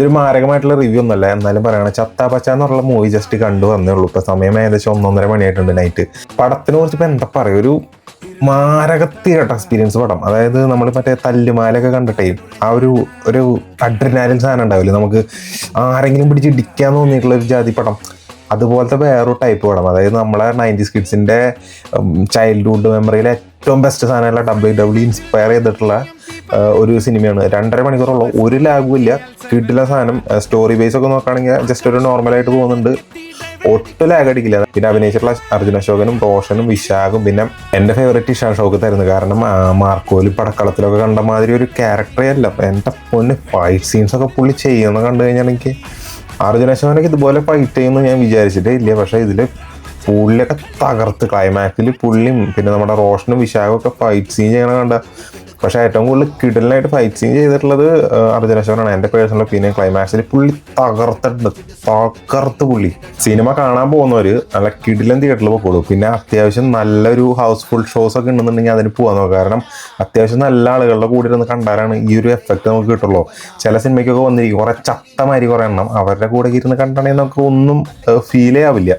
ഇതൊരു മാരകമായിട്ടുള്ള റിവ്യൂ ഒന്നുമല്ല, എന്നാലും പറയണ ചത്താ പച്ച എന്നുള്ള മൂവി ജസ്റ്റ് കണ്ടു വന്നേ ഉള്ളൂ. ഇപ്പൊ സമയം ഏകദേശം 1-1.5 മണിയായിട്ടുണ്ട് നൈറ്റ്. പടത്തിനെ കുറിച്ച് ഇപ്പൊ എന്താ പറയുക, ഒരു മാരകത്തിയായിട്ട് എക്സ്പീരിയൻസ് പടം. അതായത് നമ്മൾ മറ്റേ തല്ലുമാലൊക്കെ കണ്ടിട്ടേ ആ ഒരു അഡ്രിനാലിൻ സാധനം ഉണ്ടാവില്ലേ, നമുക്ക് ആരെങ്കിലും പിടിച്ച് ഇടിക്കാൻ തോന്നിയിട്ടുള്ള ഒരു ജാതി പടം, അതുപോലത്തെ വേറൊരു ടൈപ്പ് പടം. അതായത് നമ്മളെ 90s കിഡ്സിൻ്റെ ചൈൽഡ്ഹുഡ് മെമ്മറിയിലെ ഏറ്റവും ബെസ്റ്റ് സാധനമല്ല WWE ഇൻസ്പയർ ചെയ്തിട്ടുള്ള ഒരു സിനിമയാണ്. 2.5 മണിക്കൂറുള്ള ഒരു ലാഗും ഇല്ല, കിഡിലെ സാധനം. സ്റ്റോറി ബേസ് ഒക്കെ നോക്കുകയാണെങ്കിൽ ജസ്റ്റ് ഒരു നോർമലായിട്ട് പോകുന്നുണ്ട്, ഒട്ടും ലാഗ് അടിക്കില്ല. പിന്നെ അഭിനയിച്ചിട്ടുള്ള അർജുൻ അശോകനും റോഷനും വിശാഖും, പിന്നെ എൻ്റെ ഫേവറേറ്റ് ഇഷാൻ ഷൗക്കത്ത് ആയിരുന്നു. കാരണം മാർക്കോലി പടക്കളത്തിലൊക്കെ കണ്ട മാതിരി ഒരു ക്യാരക്ടറേ അല്ല. എൻ്റെ പൊന്ന് ഫൈറ്റ് സീൻസൊക്കെ പുള്ളി ചെയ്യുന്നത് കണ്ടു കഴിഞ്ഞാൽ എനിക്ക് അർജുൻ അശോകനൊക്കെ ഇതുപോലെ ഫൈറ്റ് ചെയ്യുമെന്ന് ഞാൻ വിചാരിച്ചിട്ടേ ഇല്ല. പക്ഷേ ഇതിൽ പുള്ളിയൊക്കെ തകർത്ത് ക്ലൈമാക്സിൽ പുള്ളിയും പിന്നെ നമ്മുടെ റോഷനും വിശാഖും ഒക്കെ ഫൈറ്റ് സീൻ ചെയ്യണ കണ്ട. പക്ഷേ ഏറ്റവും കൂടുതൽ കിടലിനായിട്ട് ഫൈറ്റ് സീൻ ചെയ്തിട്ടുള്ളത് അർജുൻ അശോകനാണ്. എൻ്റെ പേഴ്സണൽ ഒപ്പീനിയൻ. ക്ലൈമാക്സിൽ പുള്ളി തകർത്ത് പുള്ളി. സിനിമ കാണാൻ പോകുന്നവർ നല്ല കിടിലൻ തിയേറ്ററിൽ പോയിക്കോളൂ. പിന്നെ അത്യാവശ്യം നല്ലൊരു ഹൗസ്ഫുൾ ഷോസ് ഒക്കെ ഉണ്ടെന്നുണ്ടെങ്കിൽ അതിന് പോകാൻ നോക്കുക. കാരണം അത്യാവശ്യം നല്ല ആളുകളുടെ കൂടെ ഇരുന്ന് കണ്ടാലാണ് ഈ ഒരു എഫക്റ്റ് നമുക്ക് കിട്ടുള്ളൂ. ചില സിനിമയ്ക്കൊക്കെ വന്നിരിക്കും കുറേ ചട്ടമാരി കുറേ എണ്ണം, അവരുടെ കൂടെ ഇരുന്ന് കണ്ടാണെങ്കിൽ നമുക്ക് ഒന്നും ഫീലേ ആവില്ല.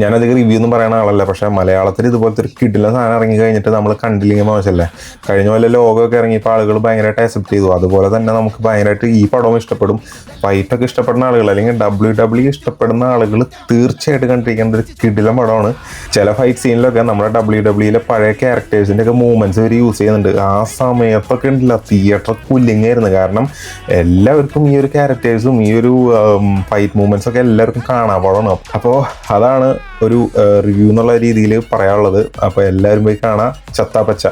ഞാനധികം റിവ്യൂ ഒന്നും പറയുന്ന ആളല്ല, പക്ഷേ മലയാളത്തിൽ ഇതുപോലത്തെ ഒരു കിടിലൻ സാധനം ഇറങ്ങി കഴിഞ്ഞിട്ട് നമ്മൾ കണ്ടില്ലെങ്കിൽ മോശമല്ലേ. കഴിഞ്ഞ പോലെ ലോകമൊക്കെ ഇറങ്ങിയപ്പോൾ ആളുകൾ ഭയങ്കരമായിട്ട് അക്സെപ്റ്റ് ചെയ്തു. അതുപോലെ തന്നെ നമുക്ക് ഭയങ്കരമായിട്ട് ഈ പടവും ഇഷ്ടപ്പെടും. ഫൈറ്റൊക്കെ ഇഷ്ടപ്പെടുന്ന ആളുകൾ അല്ലെങ്കിൽ WWE ഇഷ്ടപ്പെടുന്ന ആളുകൾ തീർച്ചയായിട്ടും കണ്ടിരിക്കേണ്ട ഒരു കിടിലൻ പടമാണ്. ചില ഫൈറ്റ് സീനിലൊക്കെ നമ്മുടെ WWE പഴയ ക്യാരക്ടേഴ്സിൻ്റെ ഒക്കെ മൂവ്മെൻറ്റ്സ് ഇവർ യൂസ് ചെയ്യുന്നുണ്ട്. ആ സമയത്തൊക്കെ ഉണ്ടല്ല തിയേറ്റർ കുല്ലിങ്ങായിരുന്നു. കാരണം എല്ലാവർക്കും ഈ ഒരു ക്യാരക്ടേഴ്സും ഈ ഒരു ഫൈറ്റ് മൂവ്മെൻറ്റ്സ് ഒക്കെ എല്ലാവർക്കും കാണാൻ പടമാണ്. അപ്പോൾ അതാണ് ഒരു റിവ്യൂ എന്നുള്ള രീതിയിൽ പറയാനുള്ളത്. അപ്പോൾ എല്ലാവരും പോയി കാണാം ചത്താ പച്ച.